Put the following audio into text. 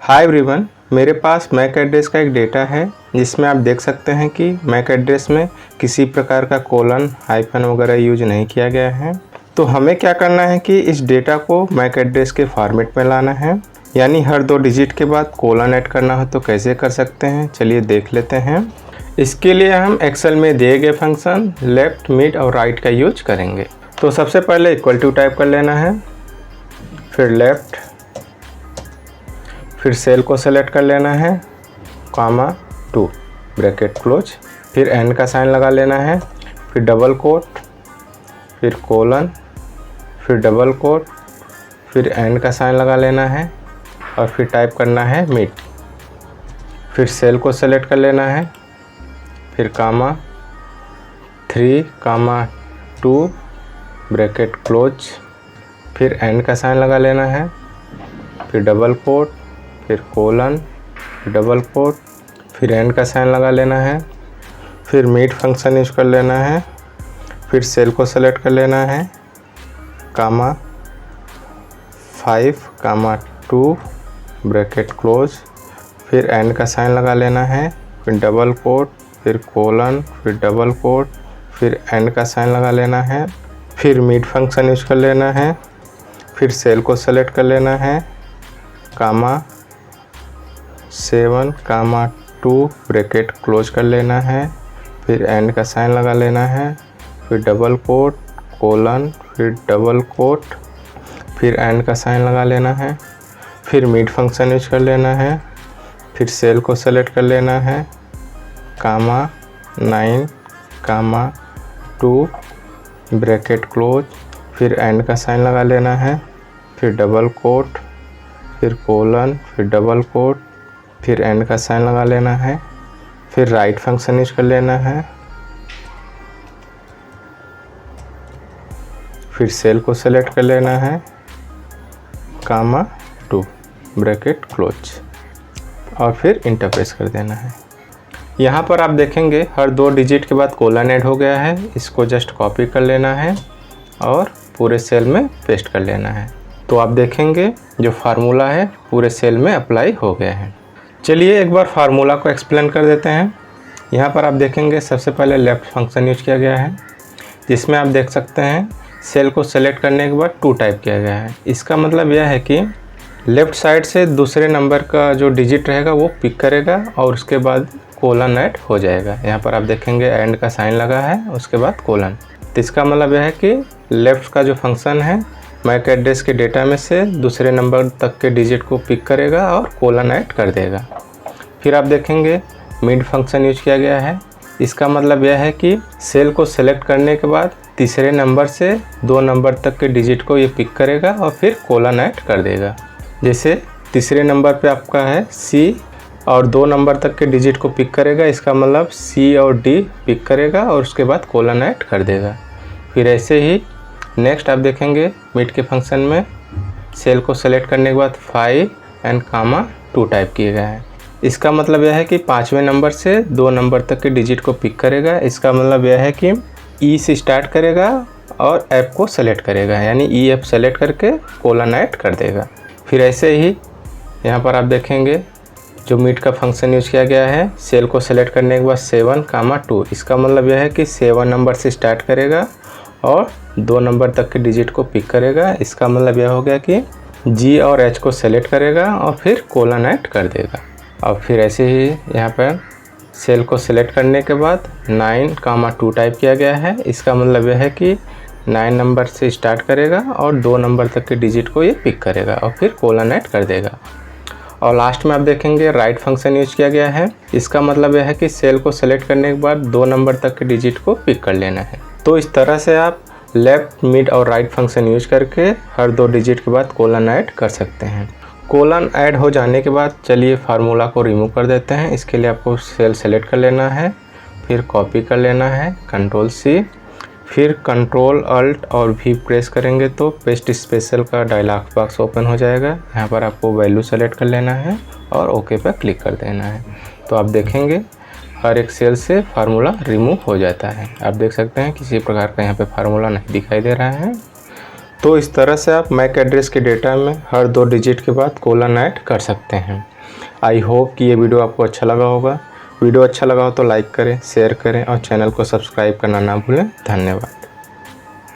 Hi everyone, मेरे पास Mac address का एक डेटा है जिसमें आप देख सकते हैं कि मैक एड्रेस में किसी प्रकार का कोलन हाइफन वगैरह यूज नहीं किया गया है। तो हमें क्या करना है कि इस डेटा को मैक एड्रेस के फॉर्मेट में लाना है, यानी हर 2 डिजिट के बाद कोलन ऐड करना हो तो कैसे कर सकते हैं, चलिए देख लेते हैं। इसके लिए हम एक्सेल में दिए गए फंक्शन लेफ्ट, मिड और राइट का यूज करेंगे। तो सबसे पहले इक्वल टू टाइप कर लेना है, फिर लेफ्ट, फिर सेल को सेलेक्ट कर लेना है, कामा 2 ब्रैकेट क्लोज, फिर एंड का साइन लगा लेना है, फिर डबल कोट, फिर कोलन, फिर डबल कोट, फिर एंड का साइन लगा लेना है और फिर टाइप करना है मिड। फिर सेल को सेलेक्ट कर लेना है, फिर कामा 3 कामा 2 ब्रैकेट क्लोज, फिर एंड का साइन लगा लेना है, फिर डबल कोट, फिर कोलन, डबल कोट, फिर एंड का साइन लगा लेना है, फिर मिड फंक्शन यूज कर लेना है, फिर सेल को सेलेक्ट कर लेना है, कामा 5 कामा 2 ब्रैकेट क्लोज, फिर एंड का साइन लगा लेना है, फिर डबल कोट, फिर कोलन, फिर डबल कोट, फिर एंड का साइन लगा लेना है, फिर मिड फंक्शन यूज कर लेना है, फिर सेल को सेलेक्ट कर लेना है, कामा 7 कामा 2 ब्रैकेट क्लोज कर लेना है, फिर एंड का साइन लगा लेना है, फिर डबल कोट, कोलन, फिर डबल कोट, फिर एंड का साइन लगा लेना है, फिर मिड फंक्शन यूज कर लेना है, फिर सेल को सेलेक्ट कर लेना है, कामा 9 कामा 2 ब्रैकेट क्लोज, फिर एंड का साइन लगा लेना है, फिर डबल कोट, फिर कोलन, फिर डबल कोट, फिर एंड का साइन लगा लेना है, फिर राइट फंक्शन यूज कर लेना है, फिर सेल को सेलेक्ट कर लेना है, कामा 2 ब्रैकेट क्लोज और फिर इंटर प्रेस कर देना है। यहाँ पर आप देखेंगे हर 2 डिजिट के बाद कोलन ऐड हो गया है। इसको जस्ट कॉपी कर लेना है और पूरे सेल में पेस्ट कर लेना है। तो आप देखेंगे जो फार्मूला है पूरे सेल में अप्लाई हो गया है। चलिए एक बार फार्मूला को एक्सप्लेन कर देते हैं। यहाँ पर आप देखेंगे सबसे पहले लेफ़्ट फंक्शन यूज किया गया है, जिसमें आप देख सकते हैं सेल को सेलेक्ट करने के बाद 2 टाइप किया गया है। इसका मतलब यह है कि लेफ़्ट साइड से दूसरे नंबर का जो डिजिट रहेगा वो पिक करेगा और उसके बाद कोलन ऐड हो जाएगा। यहाँ पर आप देखेंगे एंड का साइन लगा है, उसके बाद कोलन। तो इसका मतलब यह है कि लेफ़्ट का जो फंक्शन है मैक एड्रेस के डेटा में से दूसरे नंबर तक के डिजिट को पिक करेगा और कोलन ऐड कर देगा। फिर आप देखेंगे मिड फंक्शन यूज किया गया है। इसका मतलब यह है कि सेल को सेलेक्ट करने के बाद तीसरे नंबर से 2 नंबर तक के डिजिट को ये पिक करेगा और फिर कोलन ऐड कर देगा। जैसे तीसरे नंबर पे आपका है C और 2 नंबर तक के डिजिट को पिक करेगा, इसका मतलब C और D पिक करेगा और उसके बाद कोलन ऐड कर देगा। फिर ऐसे ही नेक्स्ट आप देखेंगे मिड के फंक्शन में सेल को सेलेक्ट करने के बाद 5 एंड कामा 2 टाइप किए गए हैं। इसका मतलब यह है कि 5वें नंबर से 2 नंबर तक के डिजिट को पिक करेगा। इसका मतलब यह है कि E से स्टार्ट करेगा और F को सेलेक्ट करेगा, यानी EF सेलेक्ट करके कोलन ऐड कर देगा। फिर ऐसे ही यहाँ पर आप देखेंगे जो मिड का फंक्शन यूज किया गया है, सेल को सेलेक्ट करने के बाद 7 कामा 2। इसका मतलब यह है कि 7 नंबर से स्टार्ट करेगा और 2 नंबर तक के डिजिट को पिक करेगा। इसका मतलब यह हो गया कि G और H को सेलेक्ट करेगा और फिर कोलन ऐड कर देगा। और फिर ऐसे ही यहाँ पर सेल को सेलेक्ट करने के बाद 9 कामा 2 टाइप किया गया है। इसका मतलब यह है कि 9 नंबर से स्टार्ट करेगा और 2 नंबर तक के डिजिट को ये पिक करेगा और फिर कोलन ऐड कर देगा। और लास्ट में आप देखेंगे राइट फंक्शन यूज किया गया है। इसका मतलब यह है कि सेल को सेलेक्ट करने के बाद 2 नंबर तक के डिजिट को पिक कर लेना है। तो इस तरह से आप लेफ़्ट, मिड और राइट फंक्शन यूज करके हर 2 डिजिट के बाद कोलन ऐड कर सकते हैं। कोलन ऐड हो जाने के बाद चलिए फार्मूला को रिमूव कर देते हैं। इसके लिए आपको सेल सेलेक्ट कर लेना है, फिर कॉपी कर लेना है, कंट्रोल C, फिर कंट्रोल अल्ट और V प्रेस करेंगे तो पेस्ट स्पेशल का डायलॉग बॉक्स ओपन हो जाएगा। यहाँ पर आपको वैल्यू सेलेक्ट कर लेना है और ओके पर क्लिक कर देना है। तो आप देखेंगे हर एक सेल से फार्मूला रिमूव हो जाता है। आप देख सकते हैं किसी प्रकार का यहाँ पे फार्मूला नहीं दिखाई दे रहा है। तो इस तरह से आप मैक एड्रेस के डेटा में हर 2 डिजिट के बाद कोलन ऐड कर सकते हैं। आई होप कि ये वीडियो आपको अच्छा लगा होगा। वीडियो अच्छा लगा हो तो लाइक करें, शेयर करें और चैनल को सब्सक्राइब करना ना भूलें। धन्यवाद।